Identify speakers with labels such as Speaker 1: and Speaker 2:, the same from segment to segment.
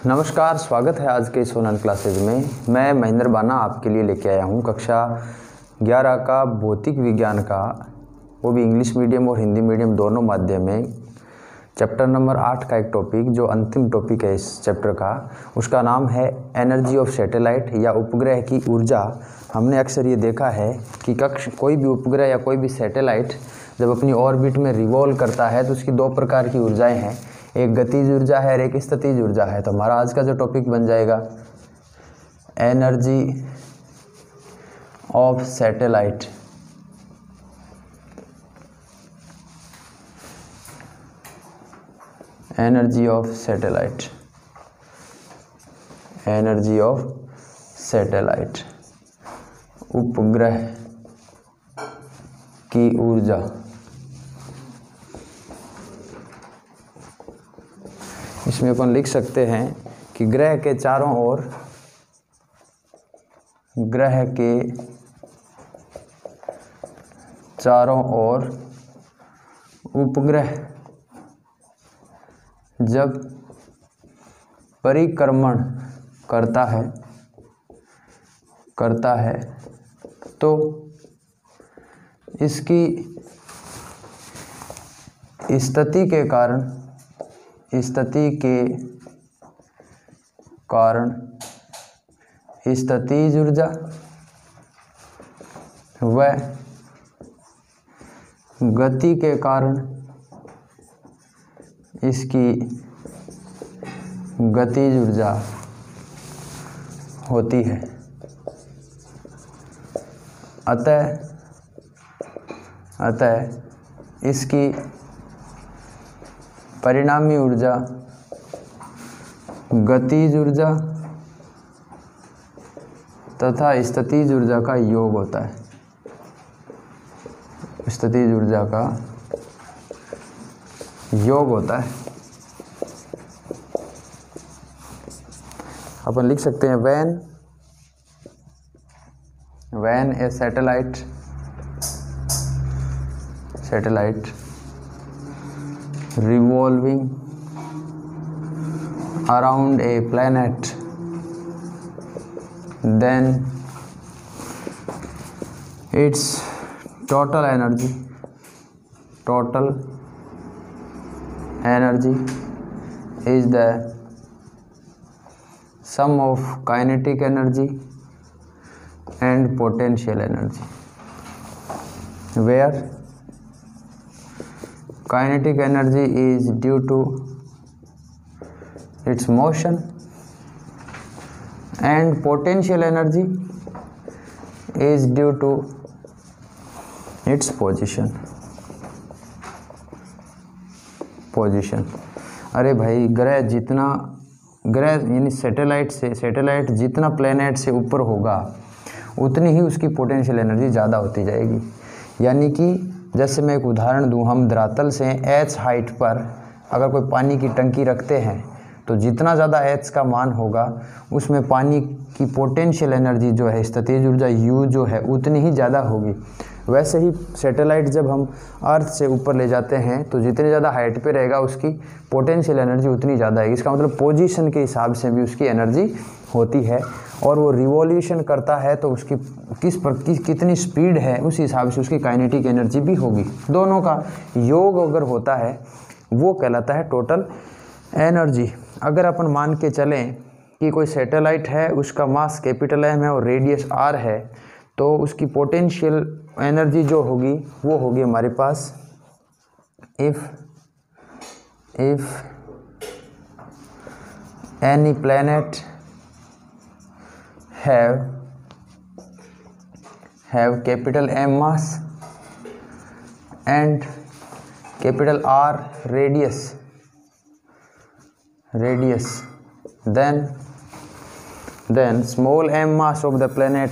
Speaker 1: नमस्कार, स्वागत है आज के इस ऑनलाइन क्लासेज में। मैं महेंद्र बाना आपके लिए लेके आया हूँ कक्षा 11 का भौतिक विज्ञान का, वो भी इंग्लिश मीडियम और हिंदी मीडियम दोनों माध्यम में, चैप्टर नंबर 8 का एक टॉपिक जो अंतिम टॉपिक है इस चैप्टर का, उसका नाम है एनर्जी ऑफ सैटेलाइट या उपग्रह की ऊर्जा। हमने अक्सर ये देखा है कि कोई भी उपग्रह या कोई भी सैटेलाइट जब अपनी ऑर्बिट में रिवॉल्व करता है तो उसकी दो प्रकार की ऊर्जाएं हैं, एक गतिज ऊर्जा है और एक स्थितिज ऊर्जा है। तो हमारा आज का जो टॉपिक बन जाएगा energy of satellite. Energy of satellite, energy of satellite, उपग्रह की ऊर्जा। इसमें अपन लिख सकते हैं कि ग्रह के चारों ओर, ग्रह के चारों ओर उपग्रह जब परिक्रमण करता है तो इसकी स्थिति के कारण स्थितिज ऊर्जा व गति के कारण इसकी गतिज ऊर्जा होती है। अतः इसकी परिणामी ऊर्जा गतिज ऊर्जा तथा स्थितिज ऊर्जा का योग होता है। स्थितिज ऊर्जा का योग होता है। अपन लिख सकते हैं when a satellite revolving around a planet, then its total energy is the sum of kinetic energy and potential energy, where kinetic energy is due to its motion and potential energy is due to its position। अरे भाई, ग्रह यानी satellite जितना planet से ऊपर होगा उतनी ही उसकी पोटेंशियल एनर्जी ज़्यादा होती जाएगी। यानी कि जैसे मैं एक उदाहरण दूं, हम धरातल से h हाइट पर अगर कोई पानी की टंकी रखते हैं तो जितना ज़्यादा h का मान होगा उसमें पानी की पोटेंशियल एनर्जी जो है, स्थितिज ऊर्जा U जो है, उतनी ही ज़्यादा होगी। वैसे ही सैटेलाइट जब हम अर्थ से ऊपर ले जाते हैं तो जितनी ज़्यादा हाइट पे रहेगा उसकी पोटेंशियल एनर्जी उतनी ज़्यादा है। इसका मतलब पोजीशन के हिसाब से भी उसकी एनर्जी होती है, और वो रिवॉल्यूशन करता है तो उसकी कितनी स्पीड है उस हिसाब से उसकी काइनेटिक एनर्जी भी होगी। दोनों का योग अगर होता है वो कहलाता है टोटल एनर्जी। अगर अपन मान के चलें कि कोई सैटेलाइट है, उसका मास कैपिटल M है और रेडियस R है, तो उसकी पोटेंशियल एनर्जी जो होगी वो होगी हमारे पास if any planet have capital M mass and capital R radius, then small m mass of the planet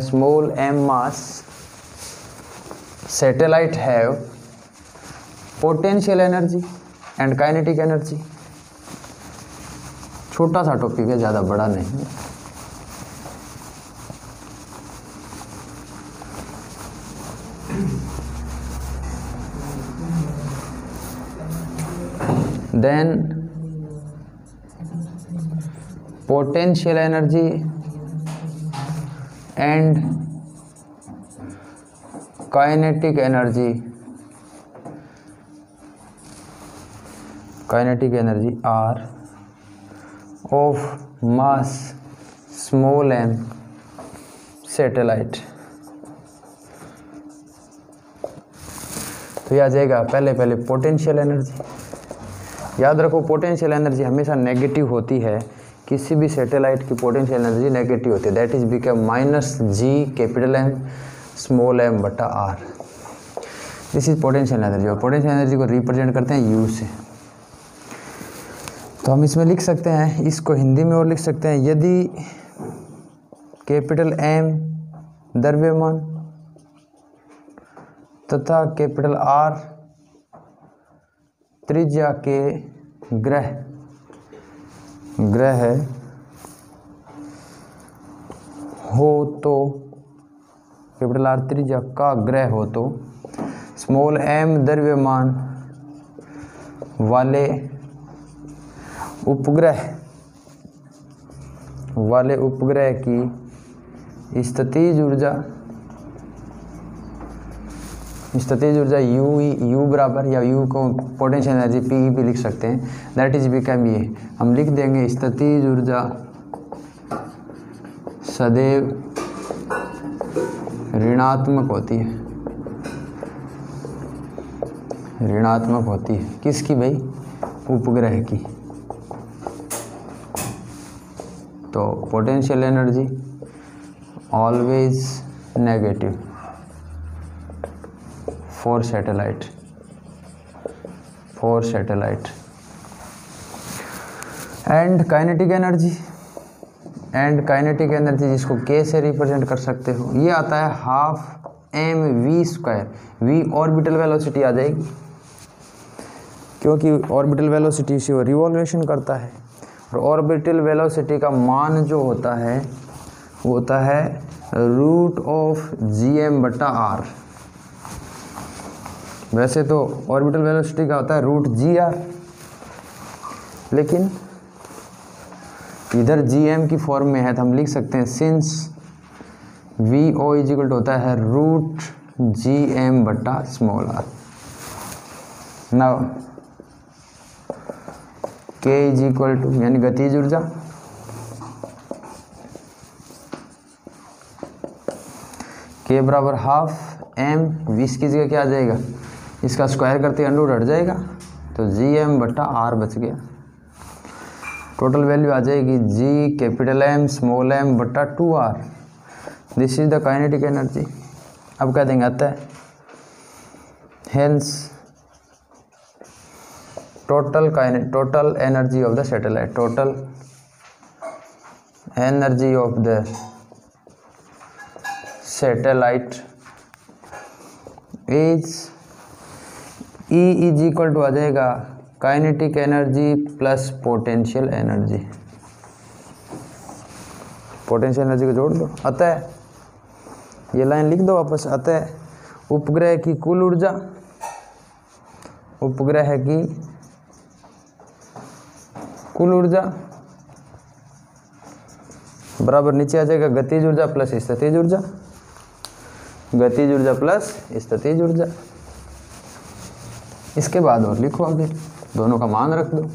Speaker 1: small m mass satellite have potential energy and kinetic energy। छोटा सा टॉपिक है, ज़्यादा बड़ा नहीं। then potential energy and kinetic energy are of mass small m satellite. तो यह आ जाएगा पहले पोटेंशियल एनर्जी। याद रखो पोटेंशियल एनर्जी हमेशा नेगेटिव होती है, किसी भी सैटेलाइट की पोटेंशियल एनर्जी नेगेटिव होती है, that is become -G capital M small m बटा R। This is potential energy, और पोटेंशियल एनर्जी को रिप्रेजेंट करते हैं U से। तो हम इसमें लिख सकते हैं, इसको हिंदी में और लिख सकते हैं, यदि कैपिटल M द्रव्यमान तथा कैपिटल R त्रिज्या के ग्रह हो तो, कैपिटल R त्रिज्या का ग्रह हो तो स्मॉल m द्रव्यमान वाले उपग्रह की स्थितिज ऊर्जा U बराबर, या U को पोटेंशियल एनर्जी P भी लिख सकते हैं, दैट इज बिकम ये हम लिख देंगे स्थितिज ऊर्जा सदैव ऋणात्मक होती है। किसकी भाई? उपग्रह की। तो potential energy always negative for satellite and kinetic energy जिसको K से रिप्रेजेंट कर सकते हो, ये आता है half mv²। v orbital velocity आ जाएगी, क्योंकि ऑर्बिटल वेलोसिटी से वो रिवॉल्यूशन करता है, और ऑर्बिटल वेलोसिटी का मान जो होता है वो होता है √Gm बटा R। वैसे तो ऑर्बिटल वेलोसिटी का होता है √Gr, लेकिन इधर Gm की फॉर्म में है तो हम लिख सकते हैं सिंस VO इक्वल टू होता है √Gm बटा small r। Now K is equal to यानी गतिज ऊर्जा K बराबर हाफ m, 20 की जगह क्या आ जाएगा, इसका स्क्वायर करते अंडर हट जाएगा, तो Gm बटा R बच गया। टोटल वैल्यू आ जाएगी G capital M small m बटा 2R। This is the kinetic energy. अब क्या देंगे, आता है hence total energy of the satellite, total energy of the satellite is E is equal to आ जाएगा kinetic energy plus potential energy. Potential energy को जोड़ दो, अतः ये लाइन लिख दो वापस, अतः उपग्रह की कुल ऊर्जा, उपग्रह की कुल ऊर्जा बराबर नीचे आ जाएगा गतिज ऊर्जा प्लस स्थितिज ऊर्जा, गतिज ऊर्जा प्लस स्थितिज ऊर्जा। इसके बाद और लिखो आगे, दोनों का मान रख दो।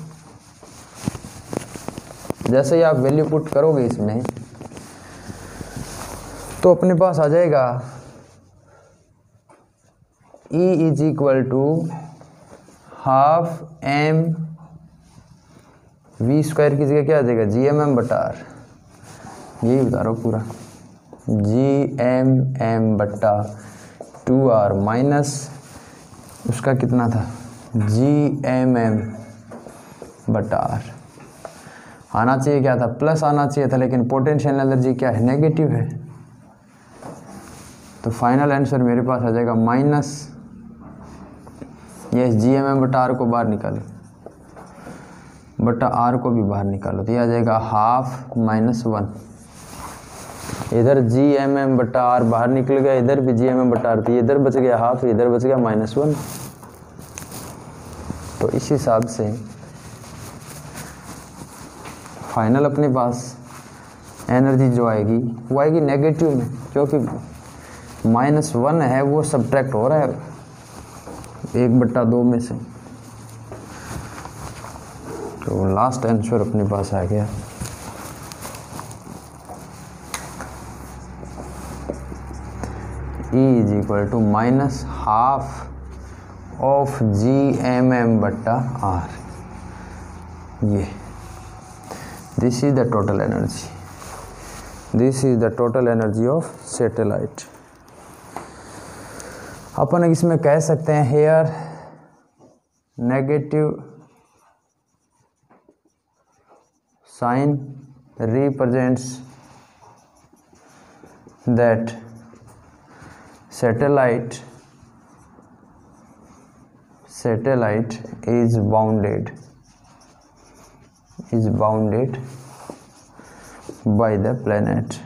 Speaker 1: जैसे ही आप वैल्यू पुट करोगे इसमें तो अपने पास आ जाएगा E is equal to half m v² की जगह क्या आ जाएगा Gmm बटा R, यही उतारो पूरा, Gmm बटा 2R माइनस उसका कितना था Gmm बटा R। आना चाहिए क्या था, प्लस आना चाहिए था, लेकिन पोटेंशियल एनर्जी क्या है, नेगेटिव है। तो फाइनल आंसर मेरे पास आ जाएगा माइनस, ये Gmm बटा R को बाहर निकालो, बटा R को भी बाहर निकालो, तो ये आ जाएगा हाफ -1। इधर Gmm बटा R बाहर निकल गया, इधर भी Gmm बटा R, तो इधर बच गया हाफ, इधर बच गया -1। तो इस हिसाब से फाइनल अपने पास एनर्जी जो आएगी वो आएगी नेगेटिव में, क्योंकि -1 है वो सब्ट्रैक्ट हो रहा है 1/2 में से। तो लास्ट आंसर अपने पास आ गया। E = -12 of Gmm/r। ये this is the total energy, this is the total energy of satellite. अपन इसमें कह सकते हैं here negative sign represents that satellite is bounded by the planet.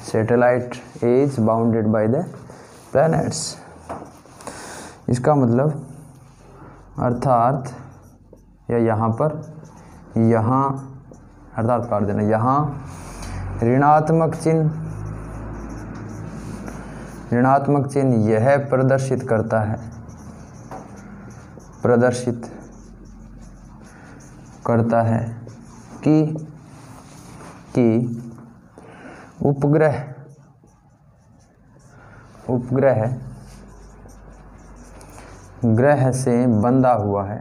Speaker 1: Satellite is bounded by the planets। इसका मतलब अर्थात या यहाँ पर यहाँ अर्थात काट देना, यहाँ ऋणात्मक चिन्ह यह प्रदर्शित करता है कि उपग्रह ग्रह से बंधा हुआ है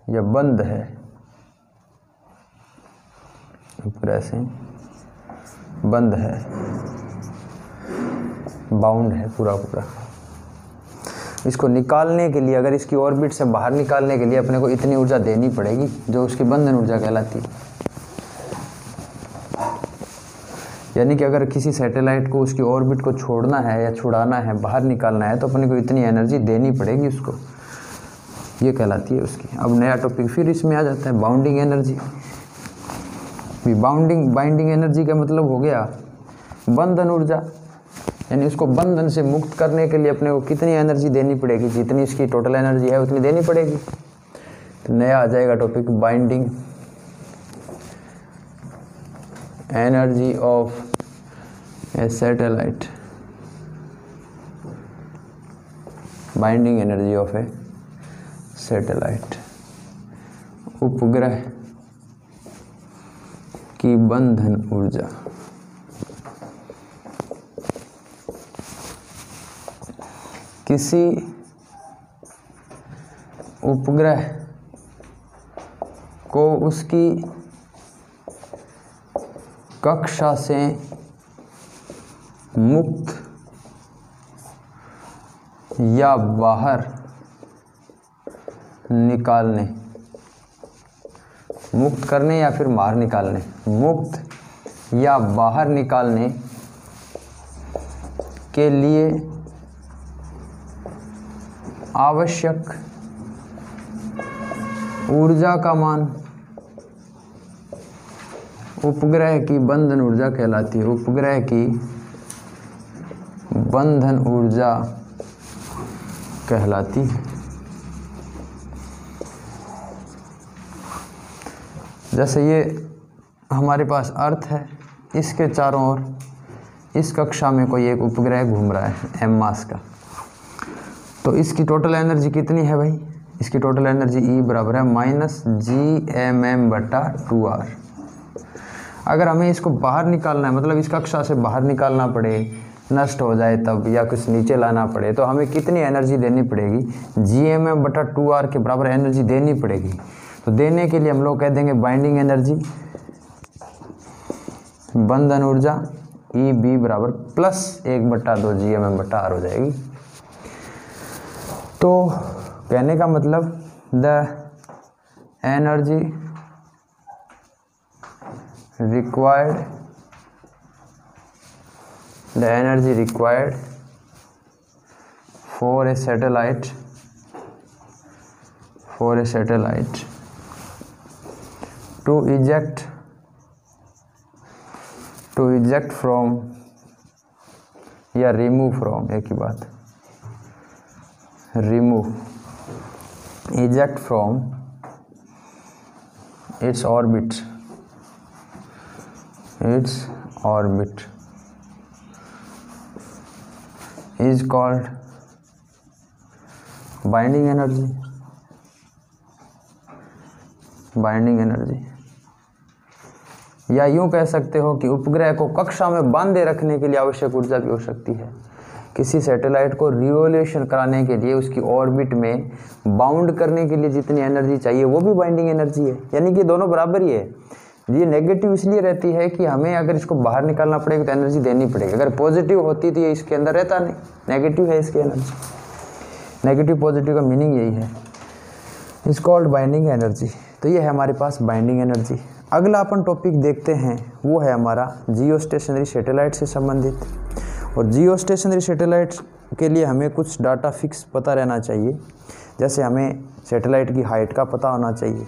Speaker 1: या बंद है, उपग्रह से बंद है, बाउंड है पूरा। इसको निकालने के लिए, अगर इसकी ऑर्बिट से बाहर निकालने के लिए अपने को इतनी ऊर्जा देनी पड़ेगी जो उसकी बंधन ऊर्जा कहलाती है। यानी कि अगर किसी सैटेलाइट को उसकी ऑर्बिट को छोड़ना है या छुड़ाना है, बाहर निकालना है, तो अपने को इतनी एनर्जी देनी पड़ेगी उसको, ये कहलाती है उसकी। अब नया टॉपिक फिर इसमें आ जाता है बाउंडिंग एनर्जी। बाइंडिंग एनर्जी का मतलब हो गया बंधन ऊर्जा, यानी उसको बंधन से मुक्त करने के लिए अपने को कितनी एनर्जी देनी पड़ेगी, जितनी इसकी टोटल एनर्जी है उतनी देनी पड़ेगी। तो नया आ जाएगा topic binding energy of A satellite. Binding energy of A satellite, उपग्रह की बंधन ऊर्जा। किसी उपग्रह को उसकी कक्षा से मुक्त या बाहर निकालने, मुक्त करने या फिर बाहर निकालने, मुक्त या बाहर निकालने के लिए आवश्यक ऊर्जा का मान उपग्रह की बंधन ऊर्जा कहलाती है। उपग्रह की बंधन ऊर्जा कहलाती है। जैसे ये हमारे पास अर्थ है, इसके चारों ओर इस कक्षा में कोई एक उपग्रह घूम रहा है m मास का, तो इसकी टोटल एनर्जी कितनी है भाई? इसकी टोटल एनर्जी E बराबर है -Gmm/2r। अगर हमें इसको बाहर निकालना है, मतलब इस कक्षा से बाहर निकालना पड़े, नष्ट हो जाए तब, या कुछ नीचे लाना पड़े, तो हमें कितनी एनर्जी देनी पड़ेगी? Gmm/2r के बराबर एनर्जी देनी पड़ेगी। तो देने के लिए हम लोग कह देंगे बाइंडिंग एनर्जी, बंधन ऊर्जा EB बराबर +1/2 Gmm/r हो जाएगी। तो कहने का मतलब the energy required for a satellite to eject from या remove from, एक ही बात, eject from its orbit is called binding energy. या यूं कह सकते हो कि उपग्रह को कक्षा में बांधे रखने के लिए आवश्यक ऊर्जा भी हो सकती है। किसी सैटेलाइट को रिवोल्यूशन कराने के लिए, उसकी ऑर्बिट में बाउंड करने के लिए जितनी एनर्जी चाहिए वो भी बाइंडिंग एनर्जी है, यानी कि दोनों बराबर ही है। ये नेगेटिव इसलिए रहती है कि हमें अगर इसको बाहर निकालना पड़ेगा तो एनर्जी देनी पड़ेगी। अगर पॉजिटिव होती तो ये इसके अंदर रहता नहीं, नेगेटिव है इसकी एनर्जी। नेगेटिव पॉजिटिव का मीनिंग यही है, इज कॉल्ड बाइंडिंग एनर्जी। तो ये है हमारे पास बाइंडिंग एनर्जी। अगला अपन टॉपिक देखते हैं, वो है हमारा जियो स्टेशनरी सैटेलाइट से संबंधित। और जियो स्टेशनरी सैटेलाइट के लिए हमें कुछ डाटा फिक्स पता रहना चाहिए, जैसे हमें सैटेलाइट की हाइट का पता होना चाहिए।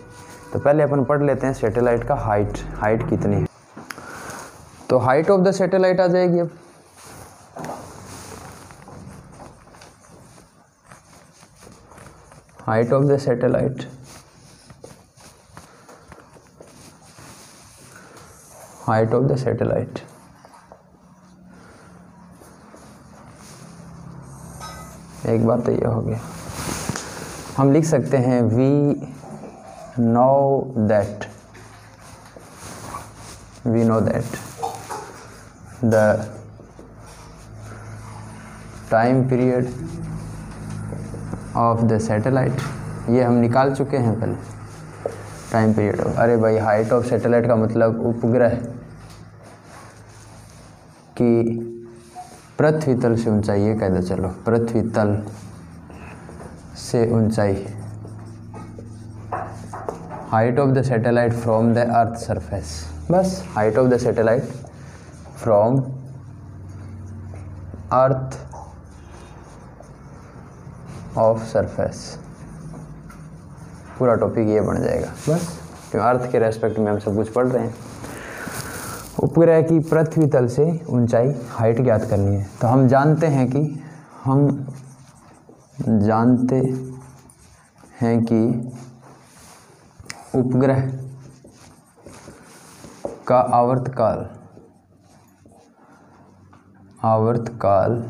Speaker 1: तो पहले अपन पढ़ लेते हैं सैटेलाइट का हाइट कितनी है। तो हाइट ऑफ द सैटेलाइट आ जाएगी। अब हाइट ऑफ द सैटेलाइट, एक बात तो ये हो गया, हम लिख सकते हैं we know that the time period of the satellite, ये हम निकाल चुके हैं पहले टाइम पीरियड। अरे भाई, हाइट ऑफ सैटेलाइट का मतलब उपग्रह की पृथ्वी तल से ऊंचाई, ये कह दो चलो, पृथ्वी तल से ऊंचाई। Height of the satellite from the earth surface, बस height of the satellite from earth of surface, पूरा टॉपिक ये बन जाएगा बस, क्योंकि अर्थ के रेस्पेक्ट में हम सब कुछ पढ़ रहे हैं। उपग्रह की पृथ्वी तल से ऊंचाई, हाइट ज्ञात करनी है। तो हम जानते हैं कि उपग्रह का आवर्तकाल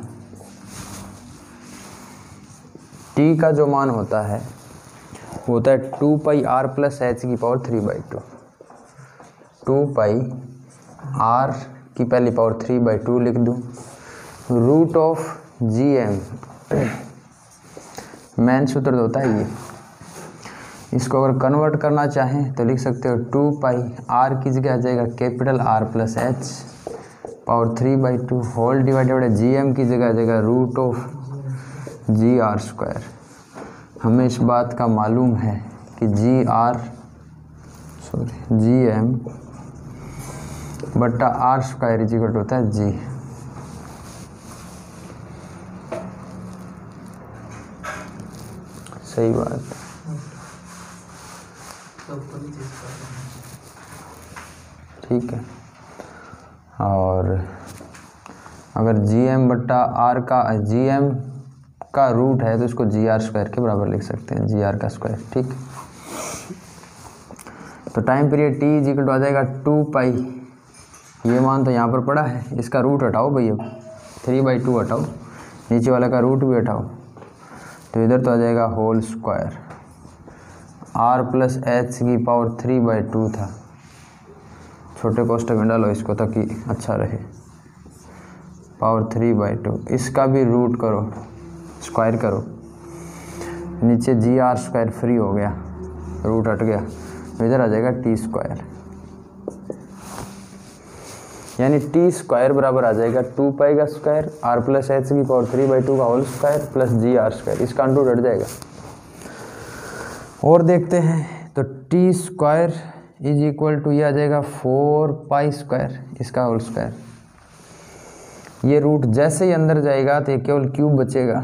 Speaker 1: टी का जो मान होता है वो होता है 2 पाई r प्लस h की पावर 3/2। 2 पाई r की पहली पावर 3/2 लिख दूँ, रूट ऑफ gm, मेन सूत्र होता है ये। इसको अगर कन्वर्ट करना चाहें तो लिख सकते हो 2 पाई r की जगह आ जाएगा capital R plus h power 3/2 whole divided gm की जगह आ जाएगा रूट ऑफ gr²। हमें इस बात का मालूम है कि gm बट्टा r² इक्वल होता है g। सही बात, ठीक है। और अगर gm बट्टा r का रूट है तो इसको gr² के बराबर लिख सकते हैं, gr का स्क्वायर, ठीक। तो टाइम पीरियड t इक्वल आ जाएगा 2 पाई, ये मान तो यहाँ पर पड़ा है, इसका रूट हटाओ भैया, 3/2 हटाओ, नीचे वाला का रूट भी हटाओ, तो इधर तो आ जाएगा whole square. r plus h की पावर 3/2 था, छोटे कोष्ठक में डालो इसको ताकि अच्छा रहे, पावर 3/2, इसका भी रूट करो, स्क्वायर करो, नीचे gr² फ्री हो गया, रूट हट गया, तो इधर आ जाएगा t², यानी t² बराबर आ जाएगा 2 पाई का स्क्वायर r प्लस h की पावर 3/2 का होल स्क्वायर प्लस gr², इसका रूट हट जाएगा। और देखते हैं तो t² इज इक्वल टू ये आ जाएगा 4 पाई², इसका होल स्क्वायर। ये रूट जैसे ही अंदर जाएगा तो ये केवल क्यूब बचेगा,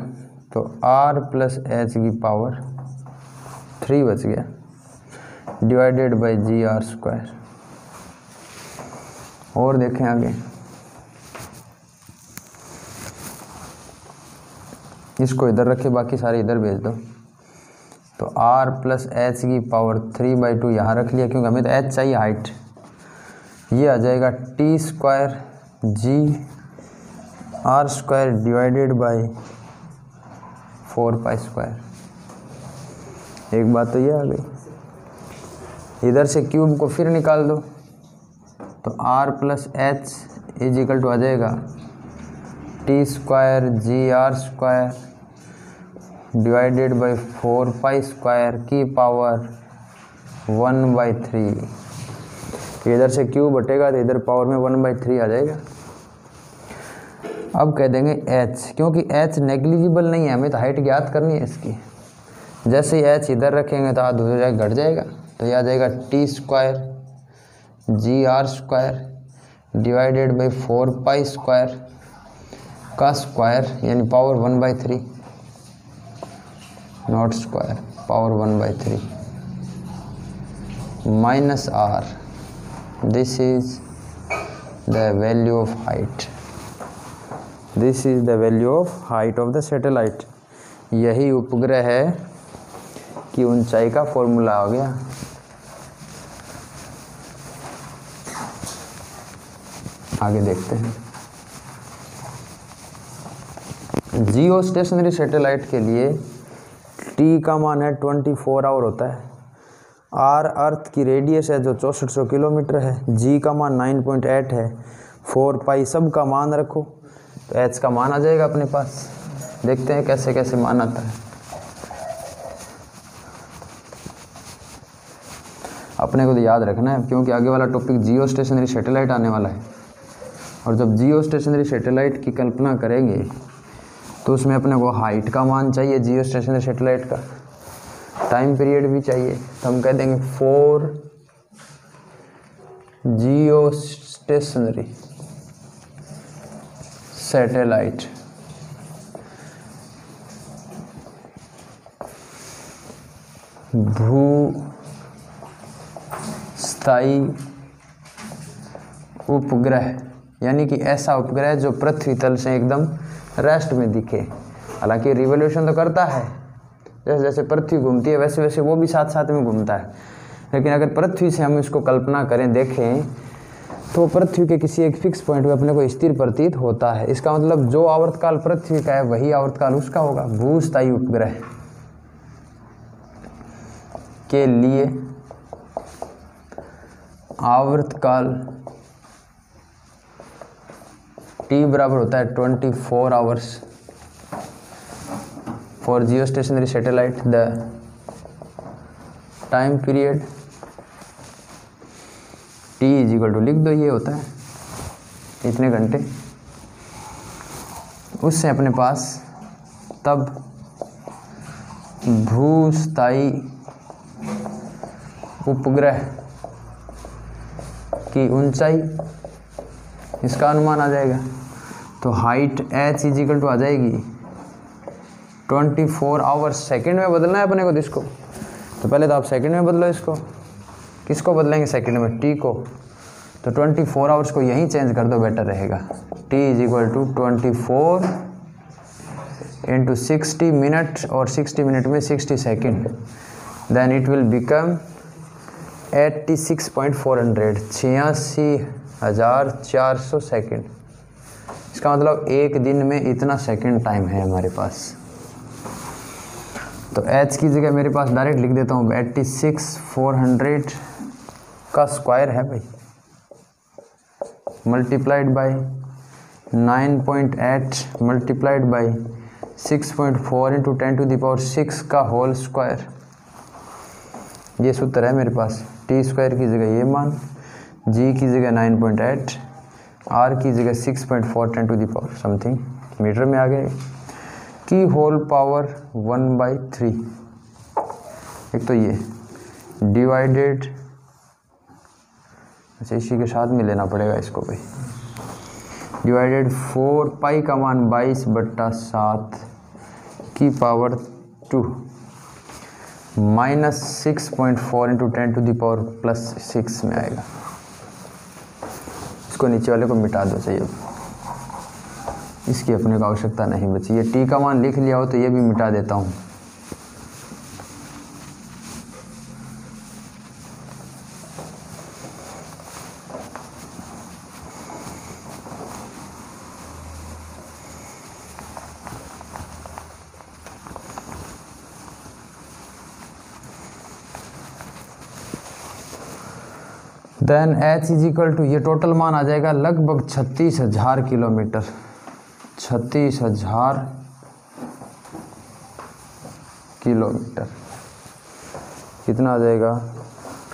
Speaker 1: तो r प्लस h की पावर 3 बच गया डिवाइडेड बाई gr²। और देखें आगे, इसको इधर रखे, बाकी सारे इधर भेज दो, तो r प्लस एच की पावर 3/2 यहाँ रख लिया, क्योंकि हमें तो h चाहिए हाइट। ये आ जाएगा T square G R square divided by 4π²। एक बात तो ये आ गई। इधर से क्यूब को फिर निकाल दो, तो r plus H is equal to आ जाएगा T square G R square divided by 4π² की पावर 1/3। इधर से क्यूब बटेगा तो इधर पावर में 1/3 आ जाएगा। अब कह देंगे h, क्योंकि h नेग्लिजिबल नहीं है, हमें तो हाइट ज्ञात करनी है इसकी। जैसे ही h इधर रखेंगे तो आधा हो जाएगा, घट जाएगा, तो यह आ जाएगा T square G R square divided by 4π² का स्क्वायर यानी power 1/3 not square power 1/3 minus r। This is the value of height. This is the value of height of the satellite. यही उपग्रह है की ऊंचाई का फॉर्मूला आ गया। आगे देखते हैं। जियो स्टेशनरी सैटेलाइट के लिए टी का मान है 24 आवर होता है। आर अर्थ की रेडियस है जो 6400 किलोमीटर है। जी का मान 9.8 है। 4π सब का मान रखो तो एच का मान आ जाएगा अपने पास। देखते हैं कैसे कैसे मान आता है। अपने को तो याद रखना है, क्योंकि आगे वाला टॉपिक जियो स्टेशनरी सैटेलाइट आने वाला है। और जब जियो स्टेशनरी सैटेलाइट की कल्पना करेंगे तो उसमें अपने को हाइट का मान चाहिए जियो स्टेशनरी सैटेलाइट का, टाइम पीरियड भी चाहिए। तो हम कह देंगे 4 जियो स्टेशनरी सैटेलाइट भूस्थायी उपग्रह, यानी कि ऐसा उपग्रह जो पृथ्वी तल से एकदम रेस्ट में दिखे। हालांकि रिवोल्यूशन तो करता है, जैसे जैसे पृथ्वी घूमती है वैसे वैसे वो भी साथ साथ में घूमता है, लेकिन अगर पृथ्वी से हम इसको कल्पना करें, देखें, तो पृथ्वी के किसी एक फिक्स पॉइंट पे अपने को स्थिर प्रतीत होता है। इसका मतलब जो आवर्तकाल पृथ्वी का है वही आवर्तकाल उसका होगा। भूस्थायी उपग्रह के लिए आवर्तकाल T बराबर होता है 24 hours. For geostationary satellite the time period T is equal to लिख दो, ये होता है इतने घंटे। उससे अपने पास तब भूस्थायी उपग्रह की ऊंचाई, इसका अनुमान आ जाएगा। तो height h is equal to आ जाएगी 24 आवर्स। सेकंड में बदलना है अपने को इसको, तो पहले तो आप सेकंड में बदलो इसको। किसको बदलेंगे सेकंड में? t को। तो 24 आवर्स को यहीं चेंज कर दो, बेटर रहेगा। t is equal to 24 into 60 minute, और 60 मिनट में 60 second, then it will become 86.400 86,400 second. इसका मतलब एक दिन में इतना सेकेंड टाइम है हमारे पास। तो h की जगह मेरे पास डायरेक्ट लिख देता हूँ 86,400 का स्क्वायर है भाई, multiplied by 9.8 multiplied by 6.4 into 10⁶ का होल स्क्वायर। ये सूत्र है मेरे पास। टी स्क्वायर की जगह ये मान, जी की जगह 9.8, आर की जगह 6.4 10⁻⁷ समथिंग मीटर में आ गए, की होल पावर 1/3। एक तो ये डिवाइडेड, अच्छा इसी के साथ में लेना पड़ेगा इसको भाई, डिवाइडेड 4π का मान 22/7 की पावर 2 माइनस 6.4 इंटू 10⁻+6 में आएगा। इसको नीचे वाले को मिटा दो चाहिए, इसकी अपने को आवश्यकता नहीं बची। ये टी का मान लिख लिया हो तो ये भी मिटा देता हूँ। Then h is equal to, ये टोटल मान आ जाएगा लगभग 36,000 किलोमीटर। 36,000 किलोमीटर कितना आ जाएगा?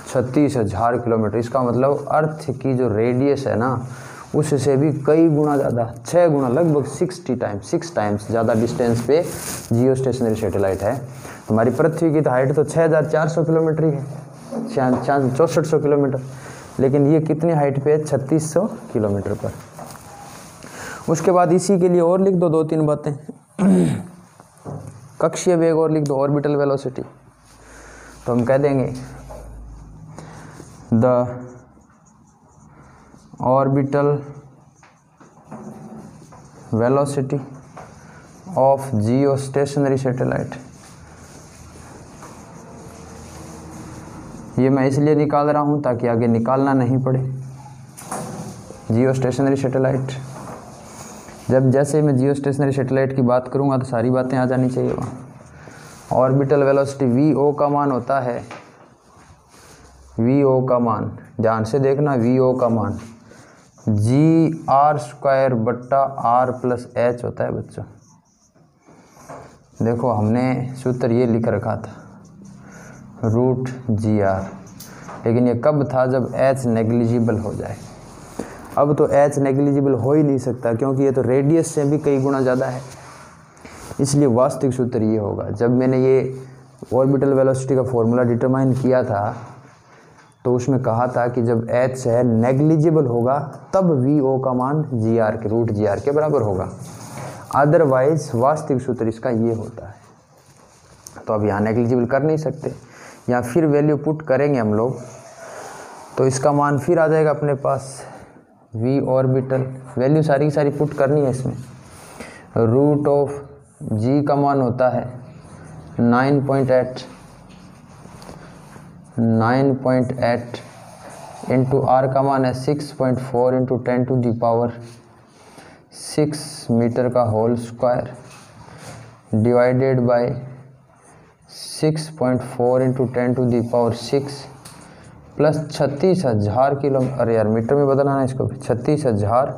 Speaker 1: 36,000 किलोमीटर। इसका मतलब अर्थ की जो रेडियस है ना उससे भी कई गुना ज़्यादा, 6 गुना, लगभग 6 टाइम्स ज़्यादा डिस्टेंस पे जियो स्टेशनरी सैटेलाइट है। हमारी पृथ्वी की तो हाइट तो 6,400 किलोमीटर ही है, 6400 किलोमीटर, लेकिन ये कितनी हाइट पे है? 3600 किलोमीटर पर। उसके बाद इसी के लिए और लिख दो 2-3 बातें। कक्षीय वेग और लिख दो, ऑर्बिटल वेलोसिटी। तो हम कह देंगे the orbital velocity of geostationary satellite. ये मैं इसलिए निकाल रहा हूँ ताकि आगे निकालना नहीं पड़े। जियो स्टेशनरी सैटेलाइट, जब जैसे मैं जियो स्टेशनरी सैटेलाइट की बात करूँगा तो सारी बातें आ जानी चाहिए वहाँ। ऑर्बिटल वेलोसिटी वीओ का मान होता है, वीओ का मान ध्यान से देखना, वीओ का मान GR² बट्टा R प्लस H होता है बच्चों। देखो हमने सूत्र ये लिख रखा था √GR, लेकिन ये कब था? जब H नेग्लिजिबल हो जाए। अब तो H नेग्लिजिबल हो ही नहीं सकता क्योंकि ये तो रेडियस से भी कई गुना ज़्यादा है, इसलिए वास्तविक सूत्र ये होगा। जब मैंने ये ऑर्बिटल वेलोसिटी का फॉर्मूला डिटरमाइन किया था तो उसमें कहा था कि जब H है नेग्लिजिबल होगा तब VO का मान GR के √GR के बराबर होगा, अदरवाइज वास्तविक सूत्र इसका ये होता है। तो अब यहाँ नेग्लिजिबल कर नहीं सकते, या फिर वैल्यू पुट करेंगे हम लोग तो इसका मान फिर आ जाएगा अपने पास V ऑर्बिटल, वैल्यू सारी की सारी पुट करनी है इसमें। √G का मान होता है 9.8 इंटू R का मान है 6.4 इंटू 10⁻6 मीटर का whole square divided by 6.4 into 10⁻6 plus 36,000 kilometre. अरे यार मीटर में बदलना है इसको भी, 36,000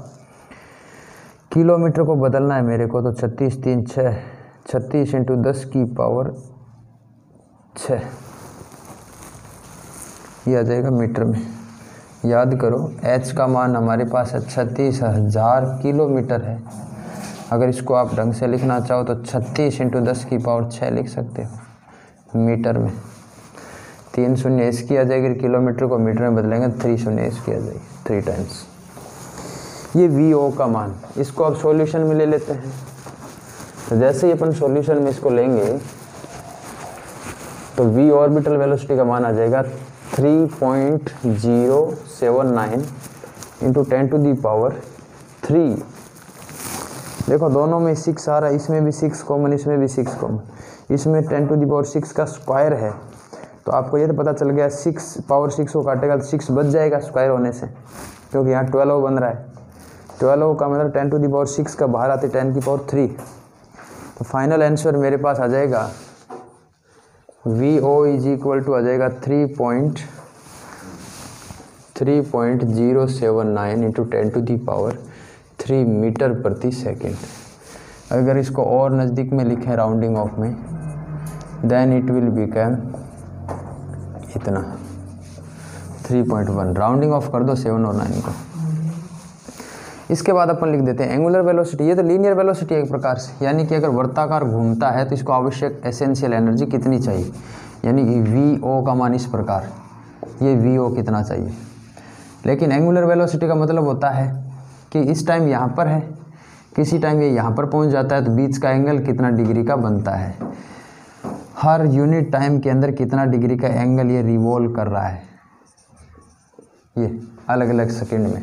Speaker 1: किलोमीटर को बदलना है मेरे को, तो 36 3 6, 36 इंटू 10⁻6 ये आ जाएगा मीटर में। याद करो H का मान हमारे पास है 36,000 किलोमीटर है। अगर इसको आप ढंग से लिखना चाहो तो 36 इंटू 10⁻6 लिख सकते हो मीटर में। 3 शून्य इसकी आ जाएगी, किलोमीटर को मीटर में बदलेंगे 3 शून्य इसकी आ जाएगी, 3 टाइम्स। ये VO का मान, इसको अब सॉल्यूशन में ले लेते हैं। तो जैसे ही अपन सॉल्यूशन में इसको लेंगे तो V ऑर्बिटल वेलोसिटी का मान आ जाएगा 3.079 इंटू 10⁻3। देखो दोनों में 6 आ रहा है, इसमें भी 6 कॉमन, इसमें भी 6 कॉमन, इसमें 10⁻6 का स्क्वायर है। तो आपको ये तो पता चल गया 6 पावर 6 को काटेगा तो 6 बच जाएगा स्क्वायर होने से, क्योंकि यहाँ 12 बन रहा है। 12 का मतलब 10⁻6 का बाहर आते 10⁻3। तो फाइनल आंसर मेरे पास आ जाएगा VO इज इक्वल टू आ जाएगा 3.079 इंटू 10⁻3 मीटर प्रति सेकेंड। अगर इसको और नज़दीक में लिखें राउंडिंग ऑफ में, देन इट विल बिकम इतना 3.1। राउंडिंग ऑफ कर दो 7 और 9 को। इसके बाद अपन लिख देते हैं एंगुलर वेलोसिटी। ये तो लीनियर वेलोसिटी है एक प्रकार से, यानी कि अगर वर्ताकार घूमता है तो इसको आवश्यक एसेंशियल एनर्जी कितनी चाहिए, यानी कि VO का मान इस प्रकार, ये VO कितना चाहिए। लेकिन एंगुलर वेलोसिटी का मतलब होता है कि इस टाइम यहाँ पर है, किसी टाइम ये यहाँ पर पहुँच जाता है, तो बीच का एंगल कितना डिग्री का बनता है। हर यूनिट टाइम के अंदर कितना डिग्री का एंगल ये रिवॉल्व कर रहा है, ये अलग अलग सेकंड में।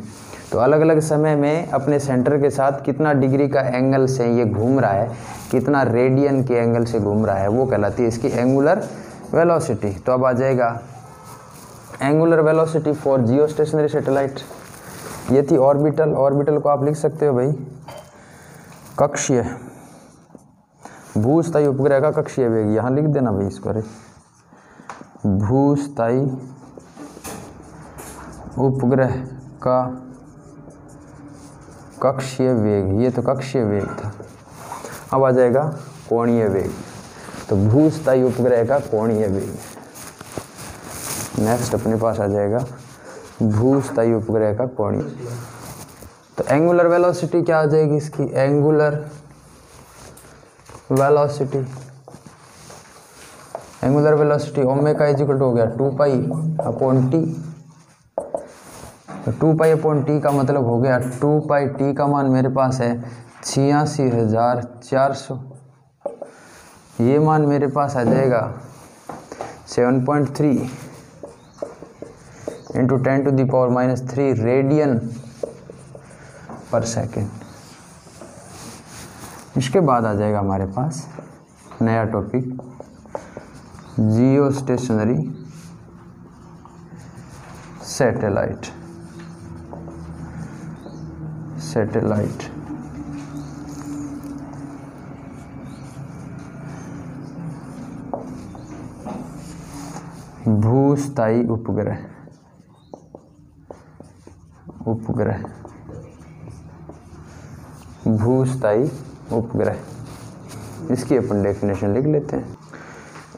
Speaker 1: तो अलग अलग समय में अपने सेंटर के साथ कितना डिग्री का एंगल से ये घूम रहा है, कितना रेडियन के एंगल से घूम रहा है, वो कहलाती है इसकी एंगुलर वेलोसिटी। तो अब आ जाएगा angular velocity for geostationary satellite. ये थी ऑर्बिटल। ऑर्बिटल को आप लिख सकते हो भाई कक्षीय, भूस्थायी उपग्रह का कक्षीय वेग। यहाँ लिख देना भाई इसको, अरे भूस्थायी उपग्रह का कक्षीय वेग, ये तो कक्षीय वेग था, अब आ जाएगा कोणीय वेग। तो भूस्थायी उपग्रह का कोणीय वेग। नेक्स्ट अपने पास आ जाएगा भूस्थायी उपग्रह का कोणीय। तो एंगुलर वेलोसिटी क्या आ जाएगी इसकी? Angular velocity, angular velocity omega equal to हो गया 2π/t। तो 2π/t का मतलब हो गया 2π, का मान मेरे पास है 86,400, ये मान मेरे पास आ जाएगा 7.3 इंटू 10⁻³ रेडियन पर सेकेंड। इसके बाद आ जाएगा हमारे पास नया topic geostationary satellite. Satellite भूस्थायी उपग्रह, उपग्रह भूस्थायी उपग्रह, इसकी अपन डेफिनेशन लिख लेते हैं।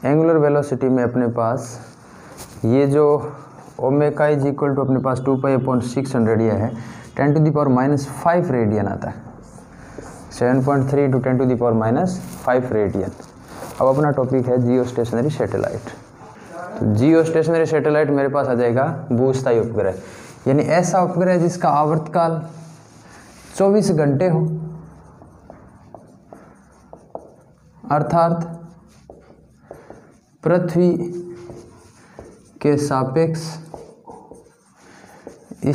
Speaker 1: एंगुलर वेलोसिटी में अपने पास ये जो ओमेगा इज इक्वल टू अपने पास 2π/600 ये है 10⁻⁵ रेडियन आता है, 7.3 इंटू 10⁻⁵ रेडियन। अब अपना टॉपिक है जियो स्टेशनरी सैटेलाइट। तो जियो स्टेशनरी सैटेलाइट मेरे पास आ जाएगा भूस्थायी उपग्रह, यानी ऐसा उपग्रह जिसका आवर्तकाल 24 घंटे हो, अर्थात पृथ्वी के सापेक्ष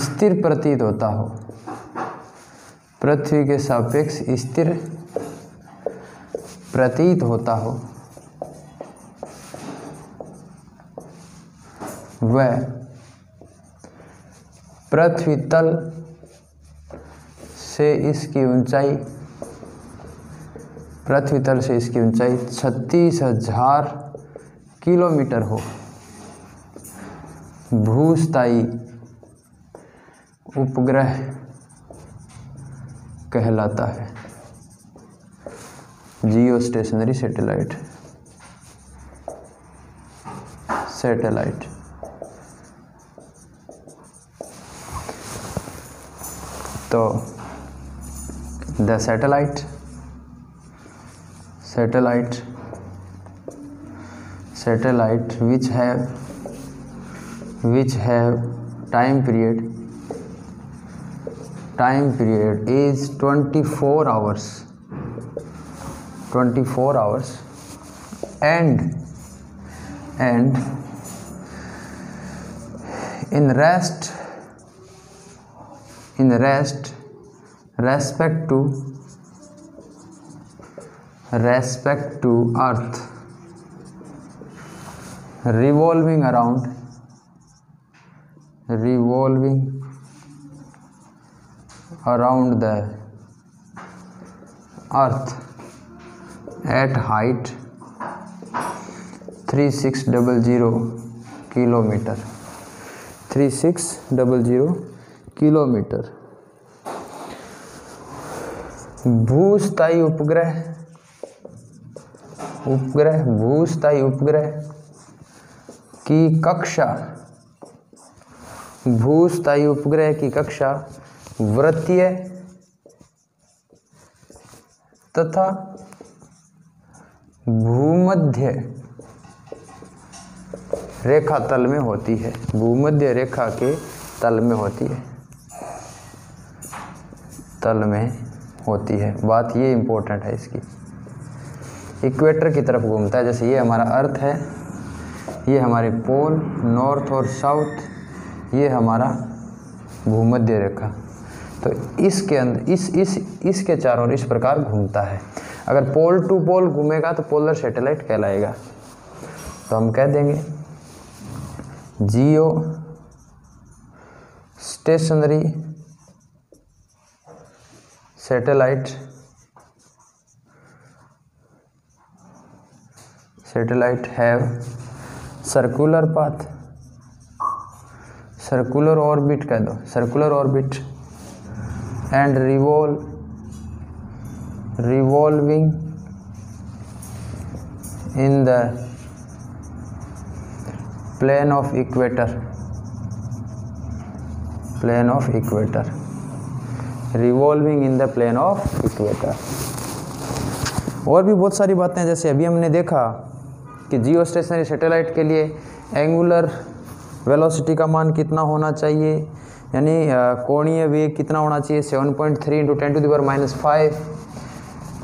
Speaker 1: स्थिर प्रतीत होता हो, पृथ्वी के सापेक्ष स्थिर प्रतीत होता हो, वह पृथ्वी तल से इसकी ऊंचाई, पृथ्वी तल से इसकी ऊंचाई 36,000 किलोमीटर हो, भूस्थायी उपग्रह कहलाता है। जियो स्टेशनरी सैटेलाइट, सैटेलाइट तो the satellite, satellite satellite which have time period is 24 hours and in respect to earth revolving around the earth at height 3600 kilometre, 3600 kilometre. भूस्थायी भूस्थायी उपग्रह की कक्षा, भूस्थायी उपग्रह की कक्षा वृत्तीय तथा भूमध्य रेखा तल में होती है, भूमध्य रेखा के तल में होती है, तल में होती है। बात ये इम्पोर्टेंट है इसकी, इक्वेटर की तरफ घूमता है। जैसे ये हमारा अर्थ है, ये हमारे पोल नॉर्थ और साउथ, ये हमारा भूमध्य रेखा। तो इसके अंदर इसके चारों ओर इस प्रकार घूमता है। अगर पोल टू पोल घूमेगा तो पोलर सैटेलाइट कहलाएगा। तो हम कह देंगे geostationary satellite have circular circular orbit कह दो, circular orbit and revolving in the plane of equator, plane of equator, revolving in the plane of equator. और भी बहुत सारी बातें हैं, जैसे अभी हमने देखा कि जियो स्टेशनरी सैटेलाइट के लिए एंगुलर वेलोसिटी का मान कितना होना चाहिए, यानी कोणीय वेग कितना होना चाहिए 7.3 × 10⁻⁵,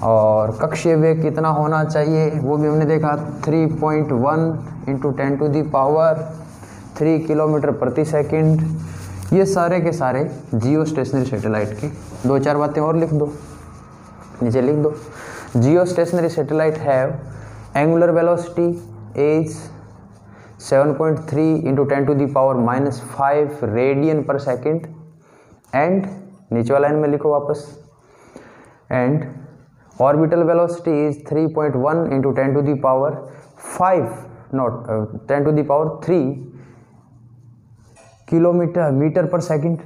Speaker 1: और कक्षीय वेग कितना होना चाहिए वो भी हमने देखा 3.1 × 10⁻³ किलोमीटर प्रति सेकंड। ये सारे के सारे जियो स्टेशनरी सैटेलाइट की। दो चार बातें और लिख दो, नीचे लिख दो। Geostationary satellite have angular velocity is 7.3 × 10⁻⁵ radian per second and, नीचे वाला लाइन में लिखो वापस, and orbital velocity is 3.1 × 10⁻³ metre per second.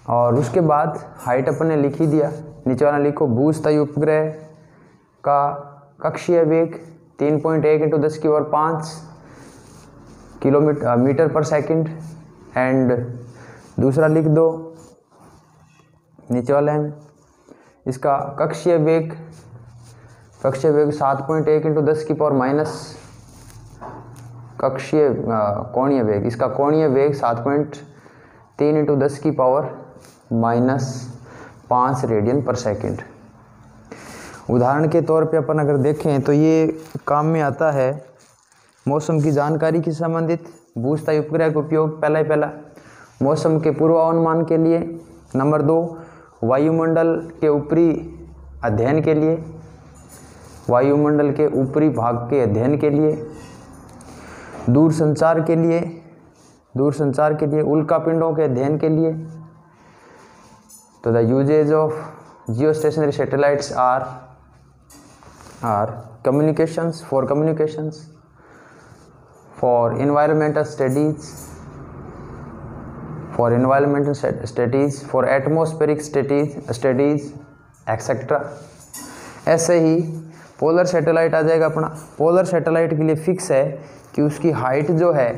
Speaker 1: और उसके बाद हाइट अपने लिख ही दिया, नीचे वाला लिखो भूस्थायी उपग्रह का कक्षीय वेग 3.1 × 10⁵ मीटर पर सेकंड, एंड दूसरा लिख दो नीचे वाले में इसका कक्षीय वेग 7.1 × 10⁻⁻, कक्षीय कोणीय वेग, इसका कोणीय वेग 7.3 × 10⁻⁵ रेडियन पर सेकंड। उदाहरण के तौर पे अपन अगर देखें तो ये काम में आता है मौसम की जानकारी के संबंधित भूस्थायी उपग्रह का उपयोग पहला मौसम के पूर्वानुमान के लिए, नंबर 2 वायुमंडल के ऊपरी अध्ययन के लिए, वायुमंडल के ऊपरी भाग के अध्ययन के लिए, दूरसंचार के लिए, उल्कापिंडों के अध्ययन के लिए। तो the usages of geostationary satellites are communications, for environmental studies, for atmospheric studies etc। ऐसे ही पोलर सैटेलाइट आ जाएगा अपना। पोलर सैटेलाइट के लिए फिक्स है कि उसकी हाइट जो है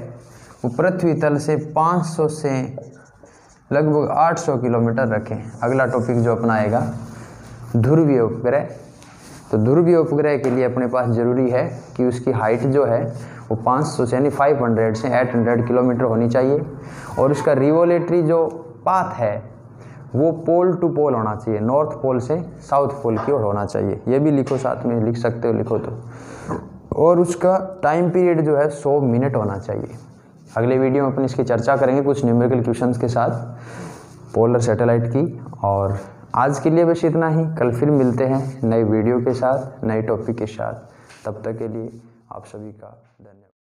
Speaker 1: वो पृथ्वी तल से 500 से लगभग 800 किलोमीटर रखें। अगला टॉपिक जो अपना आएगा ध्रुवीय उपग्रह। तो ध्रुवीय उपग्रह के लिए अपने पास ज़रूरी है कि उसकी हाइट जो है वो 500 से यानी 500 से 800 किलोमीटर होनी चाहिए, और उसका रिवोलेटरी जो पाथ है वो पोल टू पोल होना चाहिए, नॉर्थ पोल से साउथ पोल की ओर होना चाहिए। ये भी लिखो, साथ में लिख सकते हो, लिखो तो। और उसका टाइम पीरियड जो है 100 मिनट होना चाहिए। अगले वीडियो में अपन इसकी चर्चा करेंगे कुछ न्यूमेरिकल क्वेश्चंस के साथ पोलर सैटेलाइट की। और आज के लिए बस इतना ही, कल फिर मिलते हैं नई वीडियो के साथ, नए टॉपिक के साथ। तब तक के लिए आप सभी का धन्यवाद।